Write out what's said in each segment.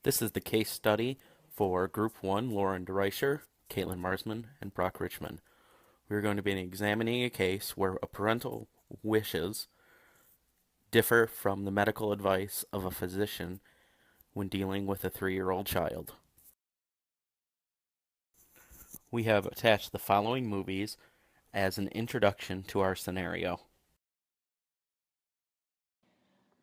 This is the case study for Group 1, Lauren DeReicher, Caitlin Marsman, and Brock Richmond. We're going to be examining a case where a parental wishes differ from the medical advice of a physician when dealing with a 3-year-old child. We have attached the following movies as an introduction to our scenario.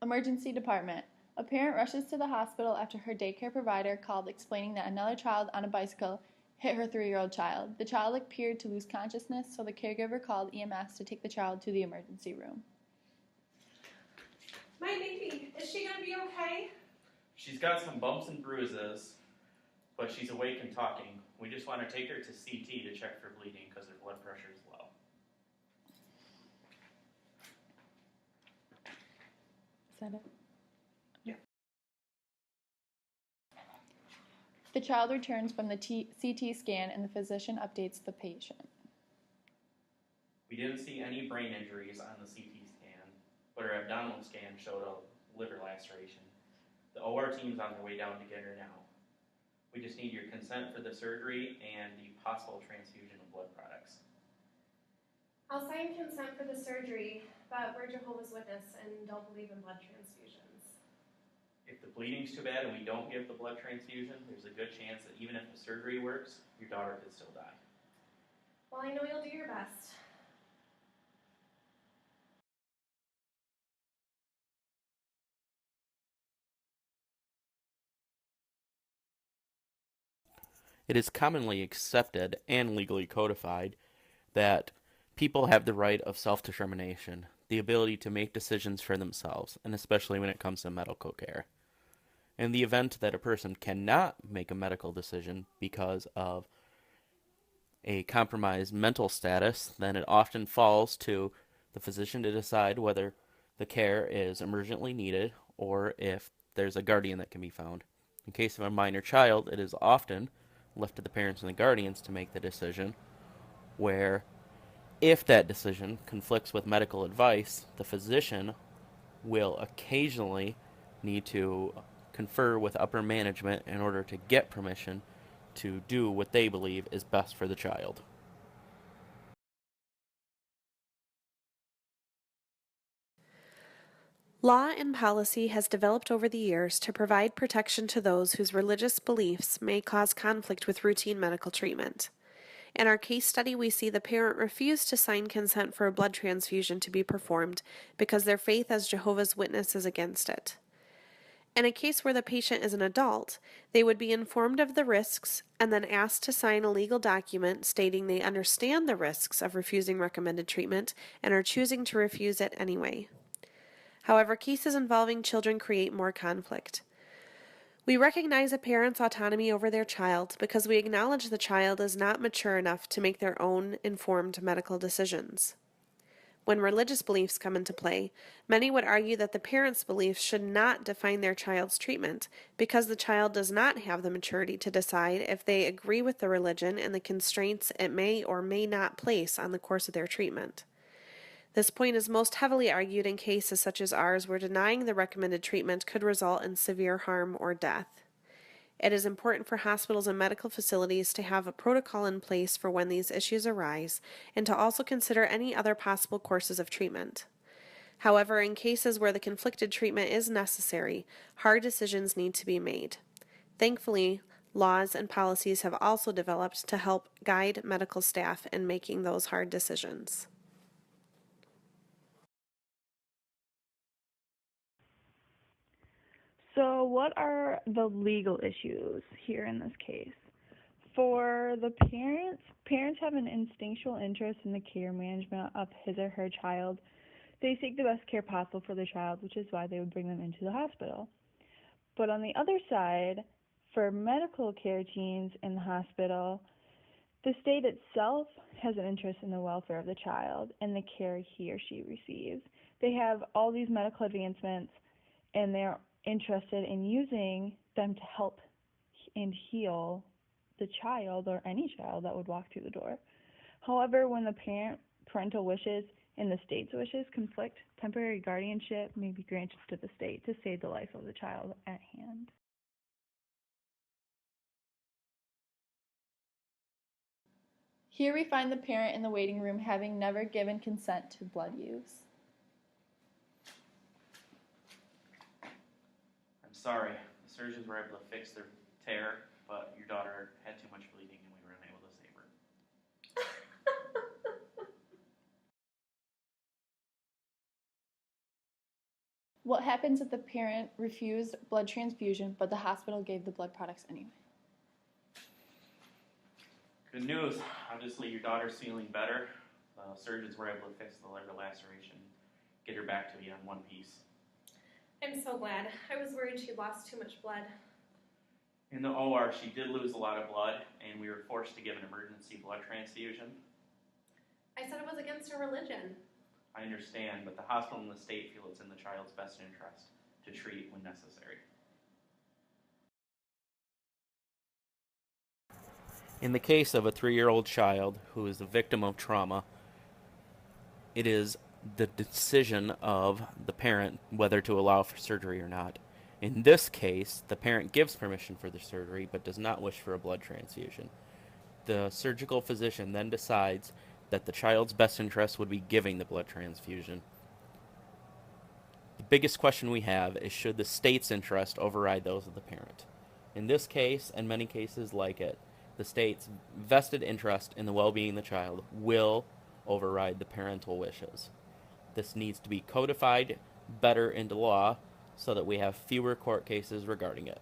Emergency department. A parent rushes to the hospital after her daycare provider called explaining that another child on a bicycle hit her 3-year-old child. The child appeared to lose consciousness, so the caregiver called EMS to take the child to the emergency room. My baby, is she gonna be okay? She's got some bumps and bruises, but she's awake and talking. We just want to take her to CT to check for bleeding because her blood pressure is low. Is that it? Yeah. The child returns from the CT scan and the physician updates the patient. We didn't see any brain injuries on the CT scan, but her abdominal scan showed a liver laceration. The OR team's on their way down to get her now. We just need your consent for the surgery and the possible transfusion of blood products. I'll sign consent for the surgery, but we're Jehovah's Witness and don't believe in blood transfusions. If the bleeding's too bad and we don't give the blood transfusion, there's a good chance that even if the surgery works, your daughter could still die. Well, I know you'll do your best. It is commonly accepted and legally codified that people have the right of self-determination, the ability to make decisions for themselves, and especially when it comes to medical care. In the event that a person cannot make a medical decision because of a compromised mental status, then it often falls to the physician to decide whether the care is emergently needed or if there's a guardian that can be found. In case of a minor child, it is often left to the parents and the guardians to make the decision, where if that decision conflicts with medical advice, the physician will occasionally need to confer with upper management in order to get permission to do what they believe is best for the child. Law and policy has developed over the years to provide protection to those whose religious beliefs may cause conflict with routine medical treatment. In our case study, we see the parent refused to sign consent for a blood transfusion to be performed because their faith as Jehovah's Witness is against it. In a case where the patient is an adult, they would be informed of the risks and then asked to sign a legal document stating they understand the risks of refusing recommended treatment and are choosing to refuse it anyway. However, cases involving children create more conflict. We recognize a parent's autonomy over their child because we acknowledge the child is not mature enough to make their own informed medical decisions. When religious beliefs come into play, many would argue that the parent's beliefs should not define their child's treatment because the child does not have the maturity to decide if they agree with the religion and the constraints it may or may not place on the course of their treatment. This point is most heavily argued in cases such as ours where denying the recommended treatment could result in severe harm or death. It is important for hospitals and medical facilities to have a protocol in place for when these issues arise and to also consider any other possible courses of treatment. However, in cases where the conflicted treatment is necessary, hard decisions need to be made. Thankfully, laws and policies have also developed to help guide medical staff in making those hard decisions. So, what are the legal issues here in this case? For the parents have an instinctual interest in the care management of his or her child. They seek the best care possible for their child, which is why they would bring them into the hospital. But on the other side, for medical care teams in the hospital, the state itself has an interest in the welfare of the child and the care he or she receives. They have all these medical advancements and they're interested in using them to help and heal the child or any child that would walk through the door. However, when the parental wishes and the state's wishes conflict, temporary guardianship may be granted to the state to save the life of the child at hand. Here we find the parent in the waiting room having never given consent to blood use. I'm sorry. The surgeons were able to fix their tear, but your daughter had too much bleeding and we were unable to save her. What happens if the parent refused blood transfusion, but the hospital gave the blood products anyway? Good news. Obviously, your daughter's feeling better. The surgeons were able to fix the liver laceration, get her back to you in one piece. I'm so glad. I was worried she'd lost too much blood. In the OR, she did lose a lot of blood, and we were forced to give an emergency blood transfusion. I said it was against her religion. I understand, but the hospital and the state feel it's in the child's best interest to treat when necessary. In the case of a 3-year-old child who is a victim of trauma, it is the decision of the parent whether to allow for surgery or not. In this case, the parent gives permission for the surgery but does not wish for a blood transfusion. The surgical physician then decides that the child's best interest would be giving the blood transfusion. The biggest question we have is, should the state's interest override those of the parent? In this case, and many cases like it, the state's vested interest in the well-being of the child will override the parental wishes. This needs to be codified better into law so that we have fewer court cases regarding it.